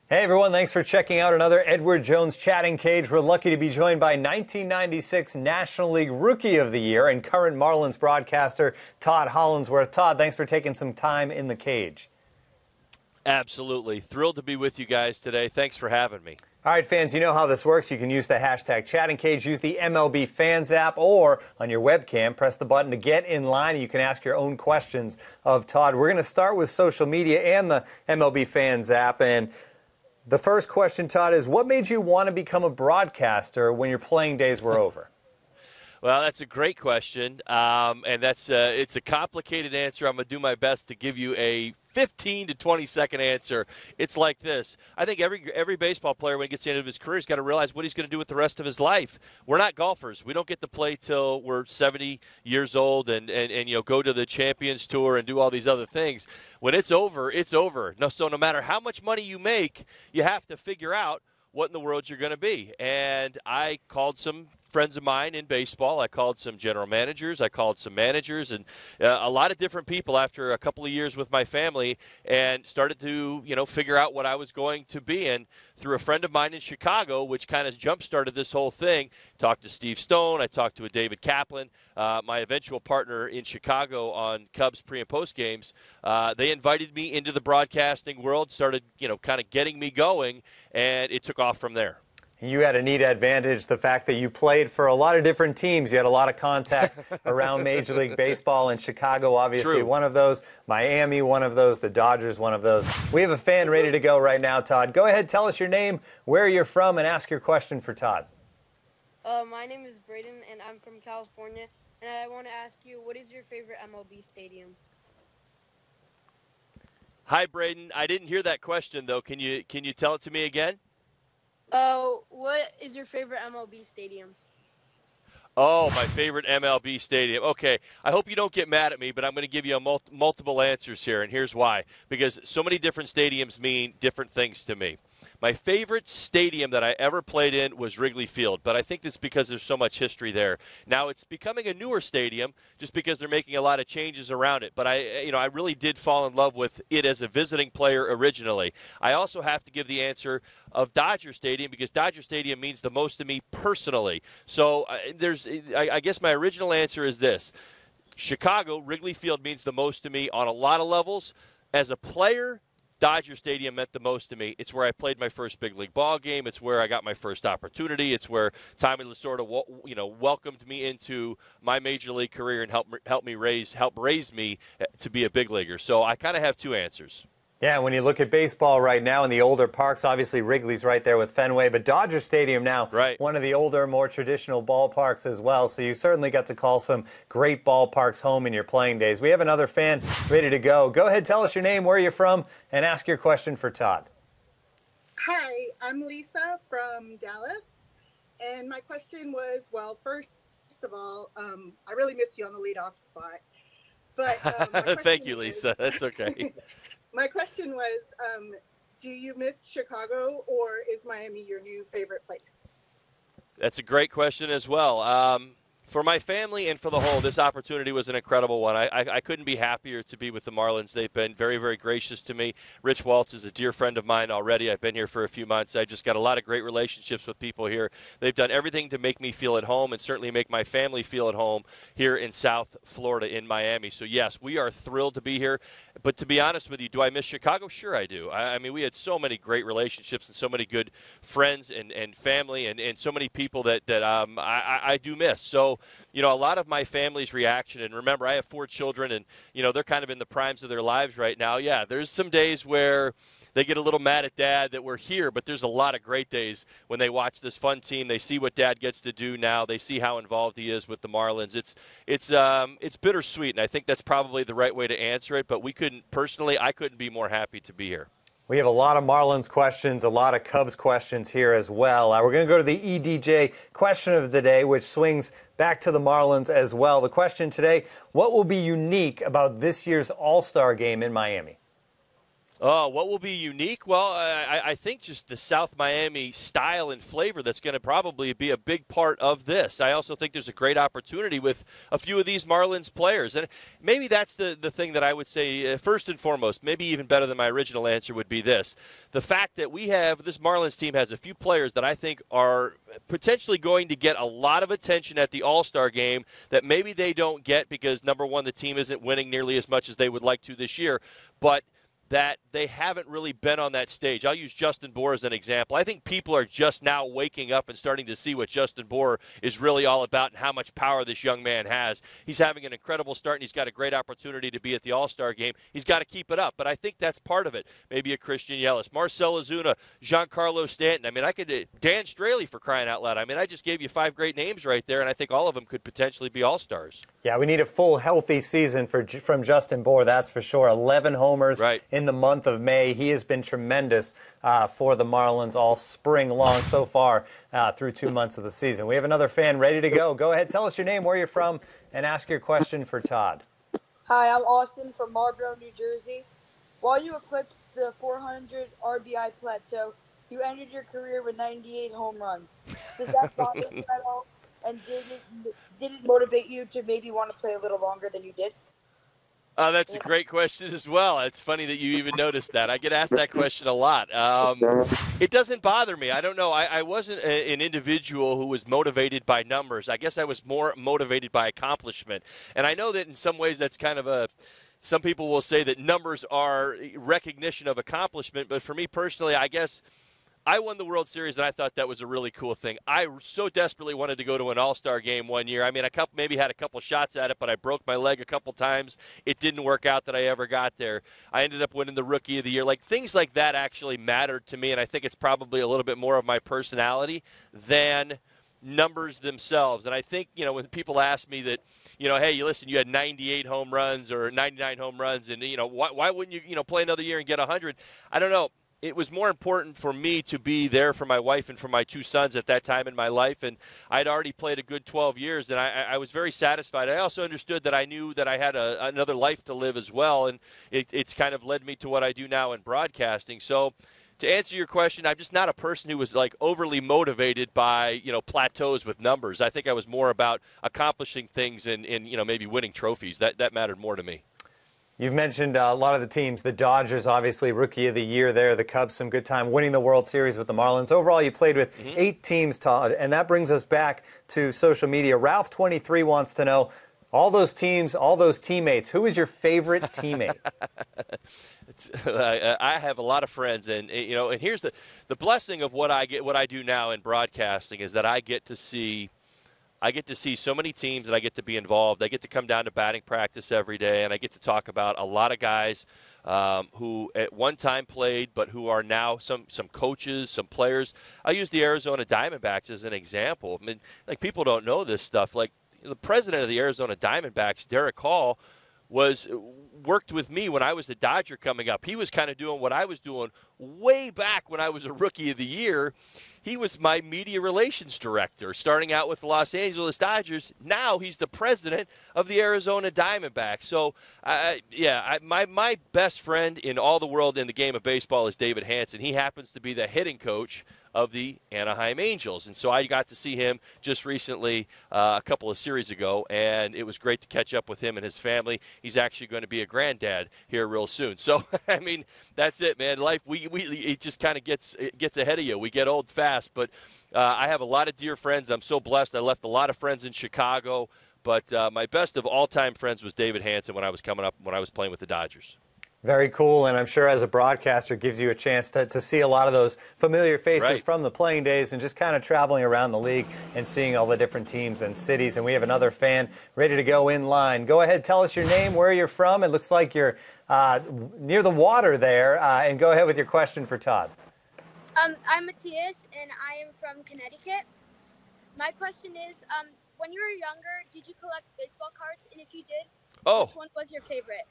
Hey everyone, thanks for checking out another Edward Jones Chatting Cage. We're lucky to be joined by 1996 National League Rookie of the Year and current Marlins broadcaster Todd Hollandsworth. Todd, thanks for taking some time in the cage. Absolutely. Thrilled to be with you guys today. Thanks for having me. All right, fans, you know how this works. You can use the hashtag Chatting Cage, use the MLB Fans app, or on your webcam, press the button to get in line, and you can ask your own questions of Todd. We're going to start with social media and the MLB Fans app, and the first question, Todd, is what made you want to become a broadcaster when your playing days were over? Well, that's a great question, and it's a complicated answer. I'm going to do my best to give you a 15 to 20-second answer. It's like this. I think every baseball player, when he gets to the end of his career, has got to realize what he's going to do with the rest of his life. We're not golfers. We don't get to play till we're 70 years old and go to the Champions Tour and do all these other things. When it's over, it's over. So no matter how much money you make, you have to figure out what in the world you're going to be. And I called some friends of mine in baseball. I called some general managers. I called some managers and a lot of different people after a couple of years with my family and started to, figure out what I was going to be. And through a friend of mine in Chicago, which kind of jump-started this whole thing, talked to Steve Stone. I talked to a David Kaplan, my eventual partner in Chicago on Cubs pre- and post games. They invited me into the broadcasting world, started, kind of getting me going, and it took off from there. You had a neat advantage, the fact that you played for a lot of different teams. You had a lot of contacts around Major League Baseball, and Chicago, obviously, one of those. Miami, one of those. The Dodgers, one of those. We have a fan ready to go right now, Todd. Go ahead, tell us your name, where you're from, and ask your question for Todd. My name is Braden, and I'm from California. And I want to ask you, what is your favorite MLB stadium? Hi, Braden. I didn't hear that question, though. Can you tell it to me again? What is your favorite MLB stadium? Oh, my favorite MLB stadium. Okay, I hope you don't get mad at me, but I'm going to give you multiple answers here, and here's why. Because so many different stadiums mean different things to me. My favorite stadium that I ever played in was Wrigley Field, but I think that's because there's so much history there. Now, it's becoming a newer stadium just because they're making a lot of changes around it, but I really did fall in love with it as a visiting player originally. I also have to give the answer of Dodger Stadium because Dodger Stadium means the most to me personally. So I guess my original answer is this. Chicago, Wrigley Field means the most to me on a lot of levels. As a player, Dodger Stadium meant the most to me. It's where I played my first big league ball game. It's where I got my first opportunity. It's where Tommy Lasorda, welcomed me into my major league career and helped raise me to be a big leaguer. So I kind of have two answers. Yeah, when you look at baseball right now in the older parks, obviously Wrigley's right there with Fenway, but Dodger Stadium now, one of the older, more traditional ballparks as well, so you certainly got to call some great ballparks home in your playing days. We have another fan ready to go. Go ahead, tell us your name, where you're from, and ask your question for Todd. Hi, I'm Lisa from Dallas, and my question was, well, first of all, I really miss you on the leadoff spot. But Thank you, Lisa. That's okay. My question was, do you miss Chicago, or is Miami your new favorite place? That's a great question as well. For my family and for the whole, this opportunity was an incredible one. I couldn't be happier to be with the Marlins. They've been very, very gracious to me. Rich Waltz is a dear friend of mine already. I've been here for a few months. I've just got a lot of great relationships with people here. They've done everything to make me feel at home and certainly make my family feel at home here in South Florida in Miami. So, yes, we are thrilled to be here. But to be honest with you, do I miss Chicago? Sure I do. I mean, we had so many great relationships and so many good friends and family and so many people that I do miss. So, a lot of my family's reaction, and remember, I have 4 children, and, they're kind of in the primes of their lives right now. Yeah, there's some days where they get a little mad at Dad that we're here, but there's a lot of great days when they watch this fun team. They see what Dad gets to do now. They see how involved he is with the Marlins. It's bittersweet, and I think that's probably the right way to answer it, but I couldn't be more happy to be here. We have a lot of Marlins questions, a lot of Cubs questions here as well. We're going to go to the EDJ question of the day, which swings back to the Marlins as well. The question today, what will be unique about this year's AllStar Game in Miami? Oh, what will be unique? Well, I think just the South Miami style and flavor that's going to probably be a big part of this. I also think there's a great opportunity with a few of these Marlins players. And maybe that's the thing that I would say, first and foremost, maybe even better than my original answer would be this. The fact that this Marlins team has a few players that I think are potentially going to get a lot of attention at the AllStar game that maybe they don't get because, number one, the team isn't winning nearly as much as they would like to this year. But that they haven't really been on that stage. I'll use Justin Bour as an example. I think people are just now waking up and starting to see what Justin Bour is really all about and how much power this young man has. He's having an incredible start, and he's got a great opportunity to be at the All-Star game. He's got to keep it up, but I think that's part of it. Maybe a Christian Yelich, Marcell Ozuna, Giancarlo Stanton. I mean, Dan Straley, for crying out loud. I mean, I just gave you 5 great names right there, and I think all of them could potentially be All-Stars. Yeah, we need a full, healthy season from Justin Bour, that's for sure. 11 homers in the month of May. He has been tremendous for the Marlins all spring long so far through 2 months of the season. We have another fan ready to go. Go ahead, tell us your name, where you're from, and ask your question for Todd. Hi, I'm Austin from Marlboro, New Jersey. While you eclipsed the 400 RBI plateau, you ended your career with 98 home runs. Does that bother you at all? And did it motivate you to maybe want to play a little longer than you did? That's a great question as well. It's funny that you even noticed that. I get asked that question a lot. It doesn't bother me. I don't know. I wasn't an individual who was motivated by numbers. I guess I was more motivated by accomplishment. And I know that in some ways that's kind of some people will say that numbers are recognition of accomplishment. But for me personally, I guess I won the World Series, and I thought that was a really cool thing. I so desperately wanted to go to an All-Star game one year. I mean, maybe had a couple shots at it, but I broke my leg a couple times. It didn't work out that I ever got there. I ended up winning the Rookie of the Year. Like, things like that actually mattered to me, and I think it's probably a little bit more of my personality than numbers themselves. And I think, when people ask me that, hey, listen, you had 98 home runs or 99 home runs, and, why wouldn't you, play another year and get 100? I don't know. It was more important for me to be there for my wife and for my 2 sons at that time in my life, and I'd already played a good 12 years, and I was very satisfied. I also understood that I knew that I had another life to live as well, and it's kind of led me to what I do now in broadcasting. So to answer your question, I'm just not a person who was like overly motivated by, plateaus with numbers. I think I was more about accomplishing things and maybe winning trophies. That mattered more to me. You've mentioned a lot of the teams. The Dodgers, obviously, Rookie of the Year there. The Cubs, some good time winning the World Series with the Marlins. Overall, you played with 8 teams, Todd, and that brings us back to social media. Ralph23 wants to know, all those teams, all those teammates, who is your favorite teammate? I have a lot of friends, and and here's the blessing of what I do now in broadcasting is that I get to see so many teams, and I get to be involved. I get to come down to batting practice every day, and I get to talk about a lot of guys who at one time played, but who are now some coaches, some players. I use the Arizona Diamondbacks as an example. I mean, like, people don't know this stuff. Like, the president of the Arizona Diamondbacks, Derek Hall, worked with me when I was a Dodger coming up. He was kind of doing what I was doing way back when I was a Rookie of the Year. He was my media relations director, starting out with the Los Angeles Dodgers. Now he's the president of the Arizona Diamondbacks. So, my best friend in all the world in the game of baseball is David Hanson. He happens to be the hitting coach of the Anaheim Angels. And so I got to see him just recently, a couple of series ago, and it was great to catch up with him and his family. He's actually going to be a granddad here real soon. So, I mean, that's it, man. Life, it just kind of gets ahead of you. We get old fast, but I have a lot of dear friends. I'm so blessed. I left a lot of friends in Chicago, but my best of all-time friends was David Hanson when I was coming up, when I was playing with the Dodgers. Very cool, and I'm sure as a broadcaster gives you a chance to see a lot of those familiar faces from the playing days and just kind of traveling around the league and seeing all the different teams and cities. And we have another fan ready to go in line. Go ahead, tell us your name, where you're from. It looks like you're near the water there, and go ahead with your question for Todd. I'm Matthias, and I am from Connecticut. My question is, when you were younger, did you collect baseball cards? And if you did, which one was your favorite?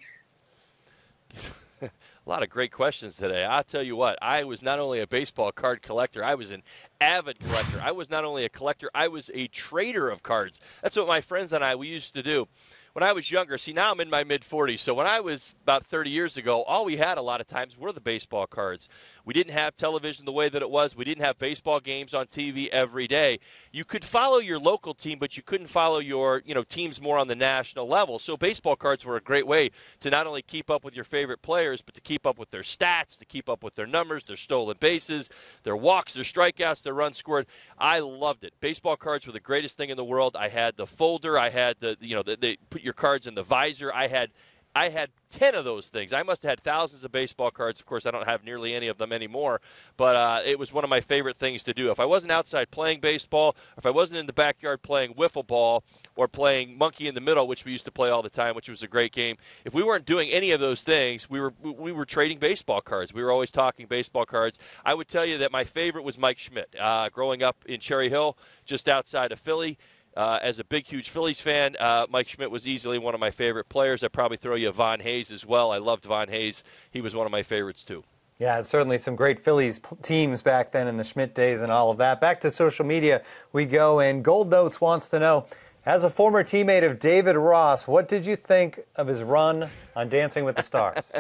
A lot of great questions today. I'll tell you what, I was not only a baseball card collector, I was an avid collector. I was not only a collector, I was a trader of cards. That's what my friends and we used to do. when I was younger, see, now I'm in my mid-40s, so when I was about 30 years ago, all we had a lot of times were the baseball cards. We didn't have television the way that it was. We didn't have baseball games on TV every day. You could follow your local team, but you couldn't follow your, teams more on the national level. So baseball cards were a great way to not only keep up with your favorite players, but to keep up with their stats, to keep up with their numbers, their stolen bases, their walks, their strikeouts, their runs scored. I loved it. Baseball cards were the greatest thing in the world. I had the folder. I had they put your cards in the visor. I had 10 of those things. I must have had thousands of baseball cards. Of course, I don't have nearly any of them anymore, but it was one of my favorite things to do. If I wasn't outside playing baseball, if I wasn't in the backyard playing wiffle ball or playing monkey in the middle, which we used to play all the time, which was a great game, if we weren't doing any of those things, we were trading baseball cards. We were always talking baseball cards. I would tell you that my favorite was Mike Schmidt. Growing up in Cherry Hill, just outside of Philly, as a big, huge Phillies fan, Mike Schmidt was easily one of my favorite players. I'd probably throw you Von Hayes as well. I loved Von Hayes. He was one of my favorites, too. Yeah, certainly some great Phillies teams back then in the Schmidt days and all of that. Back to social media we go, and Gold Notes wants to know, as a former teammate of David Ross, what did you think of his run on Dancing with the Stars?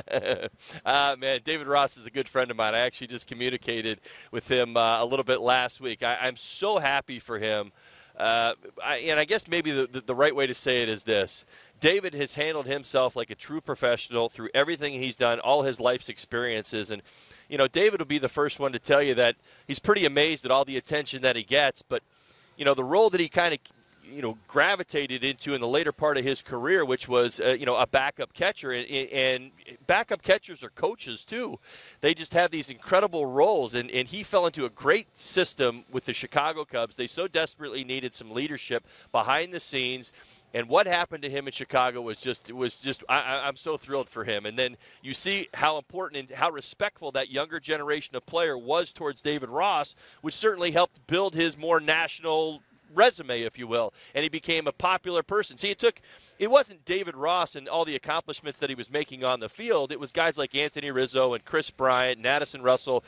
Man, David Ross is a good friend of mine. I actually just communicated with him a little bit last week. I'm so happy for him. And I guess maybe the right way to say it is this. David has handled himself like a true professional through everything he's done, all his life's experiences. And, David will be the first one to tell you that he's pretty amazed at all the attention that he gets. But, the role that he kind of gravitated into in the later part of his career, which was, a backup catcher. And backup catchers are coaches, too. They just have these incredible roles. And he fell into a great system with the Chicago Cubs. They so desperately needed some leadership behind the scenes. And what happened to him in Chicago was just I'm so thrilled for him. And then you see how important and how respectful that younger generation of player was towards David Ross, which certainly helped build his more national resume, if you will, and he became a popular person. See, it wasn't David Ross and all the accomplishments that he was making on the field. It was guys like Anthony Rizzo and Chris Bryant and Addison Russell,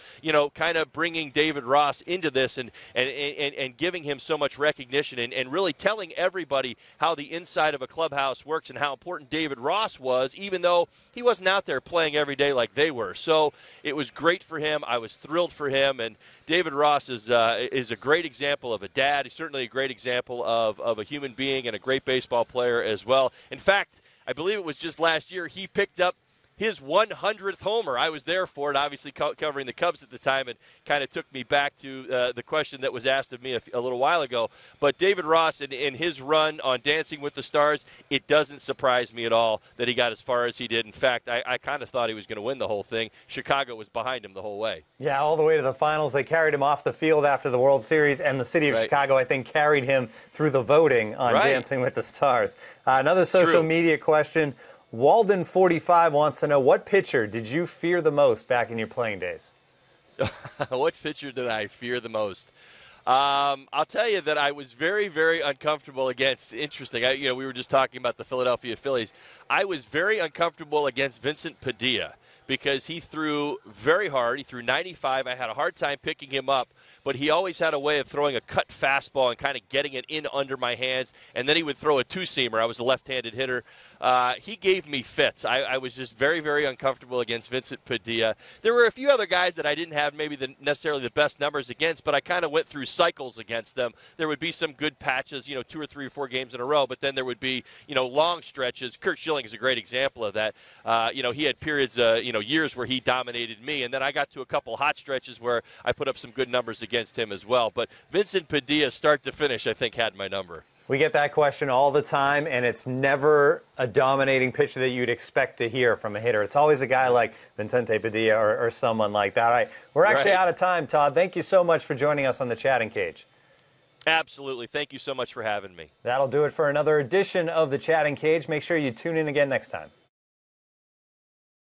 kind of bringing David Ross into this and giving him so much recognition and really telling everybody how the inside of a clubhouse works and how important David Ross was, even though he wasn't out there playing every day like they were. So it was great for him. I was thrilled for him, and David Ross is a great example of a dad. He's certainly a great example of a human being and a great baseball player as well. In fact, I believe it was just last year he picked up his 100th homer. I was there for it, obviously covering the Cubs at the time, and kind of took me back to the question that was asked of me a little while ago. But David Ross, in his run on Dancing with the Stars, it doesn't surprise me at all that he got as far as he did. In fact, I kind of thought he was going to win the whole thing. Chicago was behind him the whole way. Yeah, all the way to the finals. They carried him off the field after the World Series, and the city of Chicago, I think, carried him through the voting on Dancing with the Stars. Another social media question. Walden45 wants to know, what pitcher did you fear the most back in your playing days? What pitcher did I fear the most? I'll tell you that I was very, very uncomfortable against, interesting, we were just talking about the Philadelphia Phillies. I was very uncomfortable against Vincent Padilla because he threw very hard. He threw 95. I had a hard time picking him up, but he always had a way of throwing a cut fastball and kind of getting it in under my hands, and then he would throw a two-seamer. I was a left-handed hitter. He gave me fits. I was just very, very uncomfortable against Vincent Padilla. There were a few other guys that I didn't have maybe necessarily the best numbers against, but I kind of went through cycles against them. There would be some good patches, 2 or 3 or 4 games in a row, but then there would be, long stretches. Curt Schilling is a great example of that. He had periods, years where he dominated me, and then I got to a couple hot stretches where I put up some good numbers against him as well. But Vincent Padilla, start to finish, I think had my number. We get that question all the time, and it's never a dominating pitcher that you'd expect to hear from a hitter. It's always a guy like Vincente Padilla or someone like that. All right, we're actually out of time, Todd. Thank you so much for joining us on the Chatting Cage. Absolutely. Thank you so much for having me. That'll do it for another edition of the Chatting Cage. Make sure you tune in again next time.